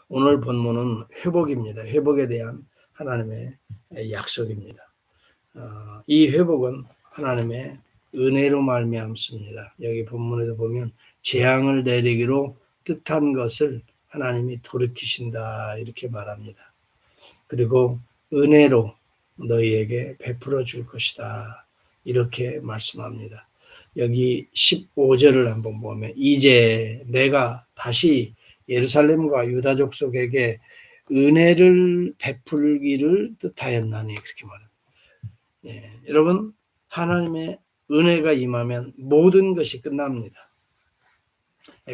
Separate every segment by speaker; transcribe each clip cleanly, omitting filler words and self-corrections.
Speaker 1: 오늘 본문은 회복입니다. 회복에 대한 하나님의 약속입니다. 이 회복은 하나님의 은혜로 말미암습니다. 여기 본문에도 보면 재앙을 내리기로 뜻한 것을 하나님이 돌이키신다 이렇게 말합니다. 그리고 은혜로 너희에게 베풀어 줄 것이다 이렇게 말씀합니다. 여기 15절을 한번 보면 이제 내가 다시 예루살렘과 유다 족속에게 은혜를 베풀기를 뜻하였나니 그렇게 말합니다. 여러분 하나님의 은혜가 임하면 모든 것이 끝납니다.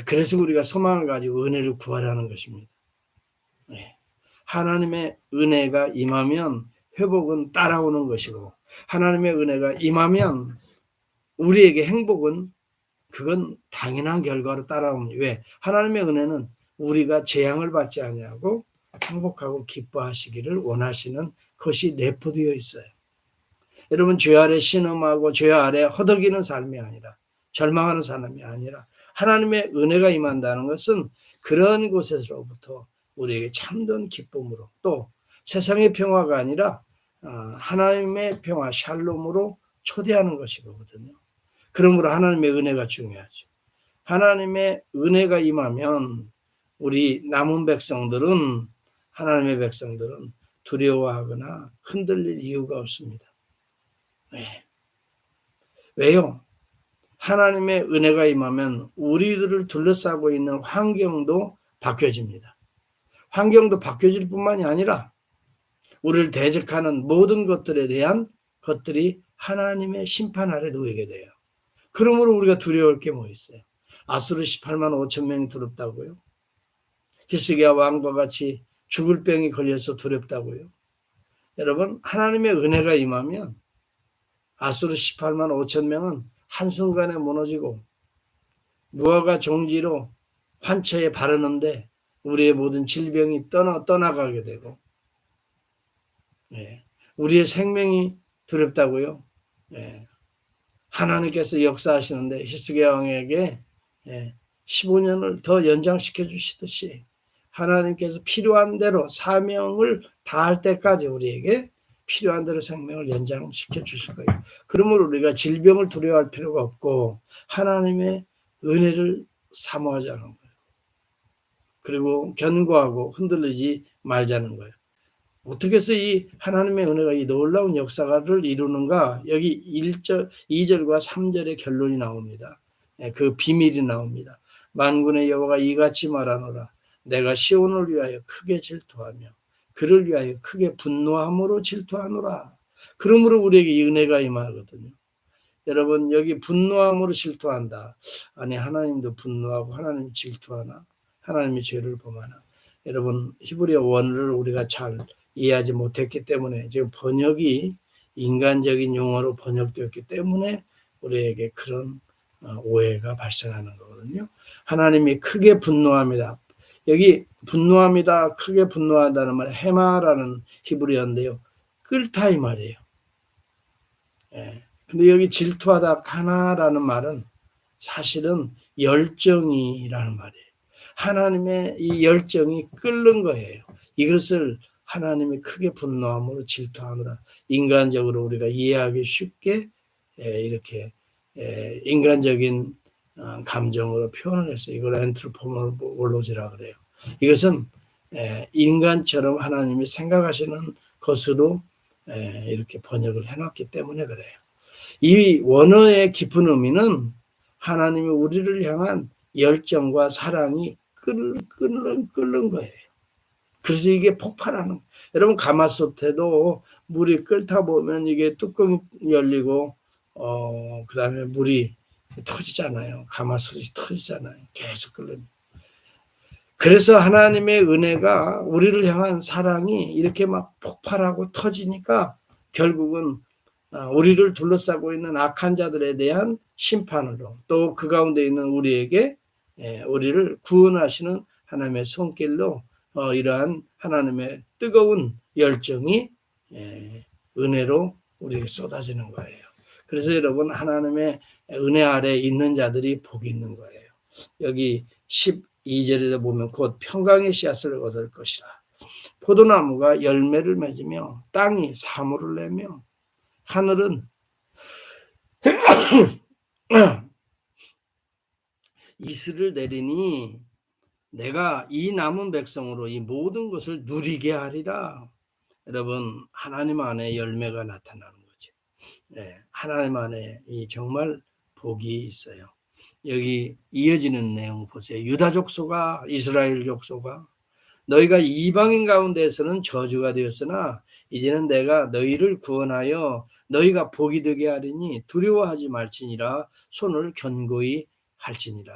Speaker 1: 그래서 우리가 소망을 가지고 은혜를 구하라는 것입니다. 하나님의 은혜가 임하면 회복은 따라오는 것이고 하나님의 은혜가 임하면 우리에게 행복은 그건 당연한 결과로 따라옵니다. 왜? 하나님의 은혜는 우리가 재앙을 받지 아니하고 행복하고 기뻐하시기를 원하시는 것이 내포되어 있어요. 여러분 죄 아래 신음하고 죄 아래 허덕이는 삶이 아니라 절망하는 삶이 아니라 하나님의 은혜가 임한다는 것은 그런 곳에서부터 우리에게 참된 기쁨으로 또 세상의 평화가 아니라 하나님의 평화 샬롬으로 초대하는 것이거든요. 그러므로 하나님의 은혜가 중요하죠. 하나님의 은혜가 임하면 우리 남은 백성들은 하나님의 백성들은 두려워하거나 흔들릴 이유가 없습니다. 네. 왜요? 하나님의 은혜가 임하면 우리들을 둘러싸고 있는 환경도 바뀌어집니다. 환경도 바뀌어질 뿐만이 아니라 우리를 대적하는 모든 것들에 대한 것들이 하나님의 심판 아래 놓이게 돼요. 그러므로 우리가 두려울 게 뭐 있어요? 아수르 18만 5천 명이 두렵다고요? 히스기야 왕과 같이 죽을 병이 걸려서 두렵다고요? 여러분 하나님의 은혜가 임하면 아수르 18만 5천 명은 한순간에 무너지고 무화과 종지로 환처에 바르는데 우리의 모든 질병이 떠나가게 되고 우리의 생명이 두렵다고요. 하나님께서 역사하시는데 히스기야 왕에게 15년을 더 연장시켜 주시듯이 하나님께서 필요한 대로 사명을 다할 때까지 우리에게 필요한 대로 생명을 연장시켜 주실 거예요. 그러므로 우리가 질병을 두려워할 필요가 없고 하나님의 은혜를 사모하자는 거예요. 그리고 견고하고 흔들리지 말자는 거예요. 어떻게 해서 이 하나님의 은혜가 이 놀라운 역사를 이루는가? 여기 2절과 3절의 결론이 나옵니다. 그 비밀이 나옵니다. 만군의 여호와가 이같이 말하노라. 내가 시온을 위하여 크게 질투하며 그를 위하여 크게 분노함으로 질투하노라. 그러므로 우리에게 이 은혜가 임하거든요. 여러분 여기 분노함으로 질투한다. 아니 하나님도 분노하고 하나님이 질투하나? 하나님이 죄를 범하나? 여러분 히브리어 원어를 우리가 잘 이해하지 못했기 때문에 지금 번역이 인간적인 용어로 번역되었기 때문에 우리에게 그런 오해가 발생하는 거거든요. 하나님이 크게 분노합니다. 여기 분노합니다. 크게 분노한다는 말 헤마라는 히브리어인데요. 끓다 이 말이에요. 근데 여기 질투하다 가나라는 말은 사실은 열정이라는 말이에요. 하나님의 이 열정이 끓는 거예요. 이것을 하나님이 크게 분노함으로 질투하노라. 인간적으로 우리가 이해하기 쉽게 이렇게 인간적인 감정으로 표현을 해서 이걸 엔트로포몰로지라 그래요. 이것은 인간처럼 하나님이 생각하시는 것으로 이렇게 번역을 해놨기 때문에 그래요. 이 원어의 깊은 의미는 하나님이 우리를 향한 열정과 사랑이 끓는 거예요. 그래서 이게 폭발하는. 여러분 가마솥에도 물이 끓다 보면 이게 뚜껑이 열리고 그다음에 물이 터지잖아요. 가마솥이 터지잖아요. 계속 끓는. 그래서 하나님의 은혜가 우리를 향한 사랑이 이렇게 막 폭발하고 터지니까 결국은 우리를 둘러싸고 있는 악한 자들에 대한 심판으로 또 그 가운데 있는 우리에게 우리를 구원하시는 하나님의 손길로 이러한 하나님의 뜨거운 열정이 은혜로 우리에게 쏟아지는 거예요. 그래서 여러분 하나님의 은혜 아래 있는 자들이 복이 있는 거예요. 여기 2절에도 보면 곧 평강의 씨앗을 얻을 것이라. 포도나무가 열매를 맺으며 땅이 사물을 내며 하늘은 이슬을 내리니 내가 이 남은 백성으로 이 모든 것을 누리게 하리라. 여러분, 하나님 안에 열매가 나타나는 거죠. 네, 하나님 안에 이 정말 복이 있어요. 여기 이어지는 내용 보세요. 유다 족속아, 이스라엘 족속아, 너희가 이방인 가운데서는 저주가 되었으나 이제는 내가 너희를 구원하여 너희가 복이 되게 하리니 두려워하지 말지니라. 손을 견고히 할지니라.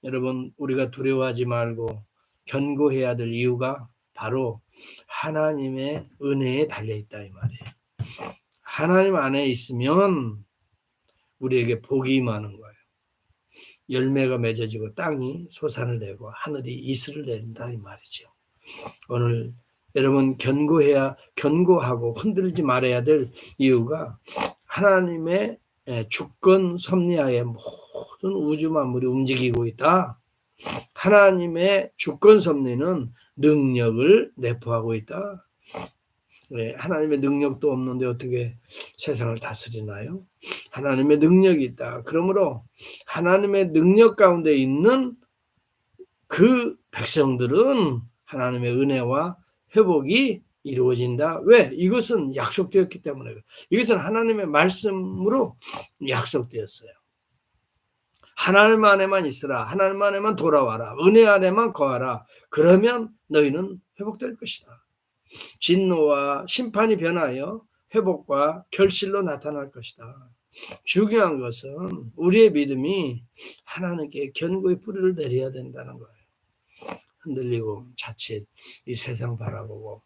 Speaker 1: 여러분, 우리가 두려워하지 말고 견고해야 될 이유가 바로 하나님의 은혜에 달려있다 이 말이에요. 하나님 안에 있으면 우리에게 복이 임하는 거예요. 열매가 맺어지고 땅이 솟아를 내고 하늘이 이슬을 내린다 이 말이죠. 오늘 여러분 견고하고 흔들리지 말아야 될 이유가 하나님의 주권 섭리하에 모든 우주 만물이 움직이고 있다. 하나님의 주권 섭리는 능력을 내포하고 있다. 하나님의 능력도 없는데 어떻게 세상을 다스리나요? 하나님의 능력이 있다. 그러므로 하나님의 능력 가운데 있는 그 백성들은 하나님의 은혜와 회복이 이루어진다. 왜? 이것은 약속되었기 때문에. 이것은 하나님의 말씀으로 약속되었어요. 하나님 안에만 있으라. 하나님 안에만 돌아와라. 은혜 안에만 거하라. 그러면 너희는 회복될 것이다. 진노와 심판이 변하여 회복과 결실로 나타날 것이다. 중요한 것은 우리의 믿음이 하나님께 견고히 뿌리를 내려야 된다는 거예요. 흔들리고 자칫 이 세상 바라보고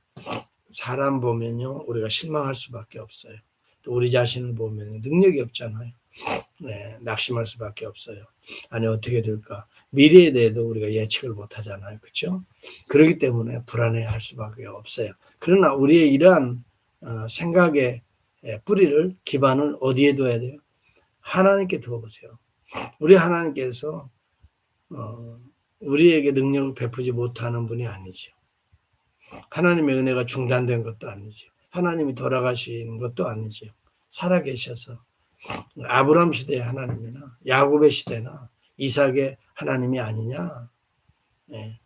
Speaker 1: 사람 보면요 우리가 실망할 수밖에 없어요. 또 우리 자신을 보면 능력이 없잖아요. 네, 낙심할 수밖에 없어요. 아니 어떻게 될까? 미래에 대해도 우리가 예측을 못 하잖아요. 그렇죠? 그렇기 때문에 불안해할 수밖에 없어요. 그러나 우리의 이러한 생각의 뿌리를 기반을 어디에 둬야 돼요? 하나님께 두어보세요. 우리 하나님께서 우리에게 능력을 베푸지 못하는 분이 아니죠. 하나님의 은혜가 중단된 것도 아니죠. 하나님이 돌아가신 것도 아니죠. 살아계셔서 아브라함 시대의 하나님이나 야곱의 시대나 이삭의 하나님이 아니냐. 네.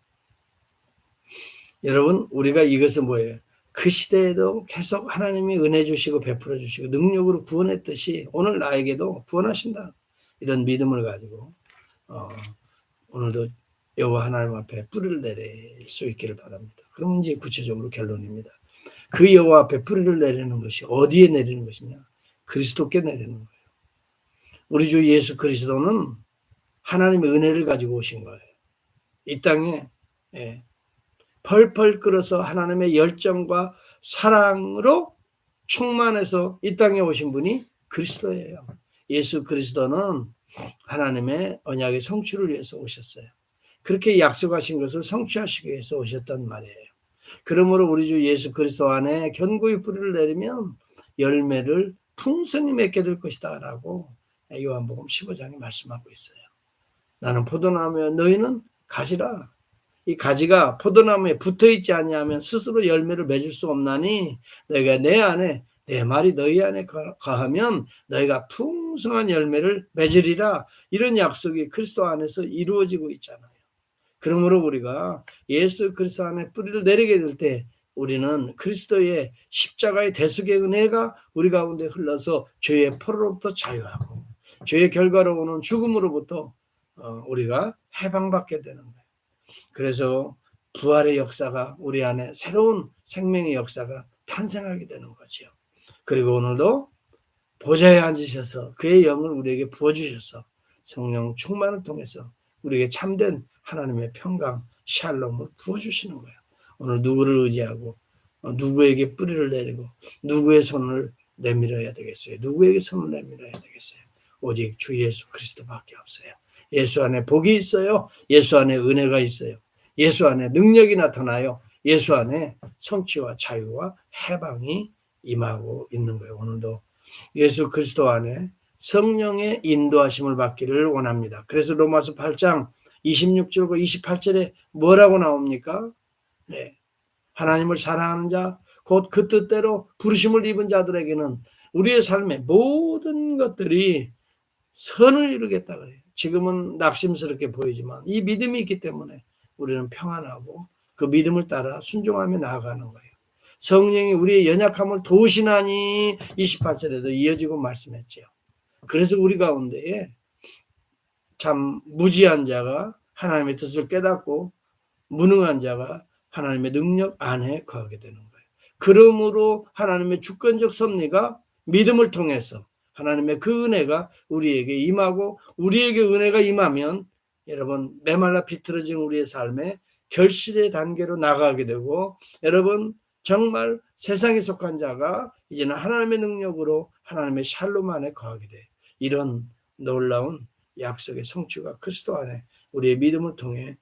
Speaker 1: 여러분 우리가 이것은 뭐예요? 그 시대에도 계속 하나님이 은혜 주시고 베풀어 주시고 능력으로 구원했듯이 오늘 나에게도 구원하신다. 이런 믿음을 가지고 오늘도 여호와 하나님 앞에 뿌리를 내릴 수 있기를 바랍니다. 그러면 이제 구체적으로 결론입니다. 그 여호와 앞에 뿌리를 내리는 것이 어디에 내리는 것이냐? 그리스도께 내리는 거예요. 우리 주 예수 그리스도는 하나님의 은혜를 가지고 오신 거예요. 이 땅에 펄펄 끓어서 하나님의 열정과 사랑으로 충만해서 이 땅에 오신 분이 그리스도예요. 예수 그리스도는 하나님의 언약의 성취를 위해서 오셨어요. 그렇게 약속하신 것을 성취하시기 위해서 오셨단 말이에요. 그러므로 우리 주 예수 그리스도 안에 견고히 뿌리를 내리면 열매를 풍성히 맺게 될 것이다 라고 요한복음 15장에 말씀하고 있어요. 나는 포도나무여 너희는 가지라. 이 가지가 포도나무에 붙어있지 아니하면 스스로 열매를 맺을 수 없나니 너희가 내 안에 내 말이 너희 안에 거하면 너희가 풍성한 열매를 맺으리라. 이런 약속이 그리스도 안에서 이루어지고 있잖아요. 그러므로 우리가 예수 그리스도 안에 뿌리를 내리게 될 때 우리는 그리스도의 십자가의 대속의 은혜가 우리 가운데 흘러서 죄의 포로로부터 자유하고 죄의 결과로 오는 죽음으로부터 우리가 해방받게 되는 거예요. 그래서 부활의 역사가 우리 안에 새로운 생명의 역사가 탄생하게 되는 거죠. 그리고 오늘도 보좌에 앉으셔서 그의 영을 우리에게 부어주셔서 성령 충만을 통해서 우리에게 참된 하나님의 평강, 샬롬을 부어주시는 거예요. 오늘 누구를 의지하고 누구에게 뿌리를 내리고 누구의 손을 내밀어야 되겠어요? 누구에게 손을 내밀어야 되겠어요? 오직 주 예수 그리스도밖에 없어요. 예수 안에 복이 있어요. 예수 안에 은혜가 있어요. 예수 안에 능력이 나타나요. 예수 안에 성취와 자유와 해방이 임하고 있는 거예요. 오늘도 예수 그리스도 안에 성령의 인도하심을 받기를 원합니다. 그래서 로마서 8장 26절과 28절에 뭐라고 나옵니까? 네. 하나님을 사랑하는 자, 곧 그 뜻대로 부르심을 입은 자들에게는 우리의 삶의 모든 것들이 선을 이루겠다 그래요. 지금은 낙심스럽게 보이지만 이 믿음이 있기 때문에 우리는 평안하고 그 믿음을 따라 순종하며 나아가는 거예요. 성령이 우리의 연약함을 도우시나니 28절에도 이어지고 말씀했죠. 그래서 우리 가운데에 참 무지한 자가 하나님의 뜻을 깨닫고 무능한 자가 하나님의 능력 안에 거하게 되는 거예요. 그러므로 하나님의 주권적 섭리가 믿음을 통해서 하나님의 그 은혜가 우리에게 임하고 우리에게 은혜가 임하면 여러분 메말라 비틀어진 우리의 삶에 결실의 단계로 나가게 되고 여러분 정말 세상에 속한 자가 이제는 하나님의 능력으로 하나님의 샬롬 안에 거하게 돼요. 이런 놀라운 약속의 성취가 그리스도 안에 우리의 믿음을 통해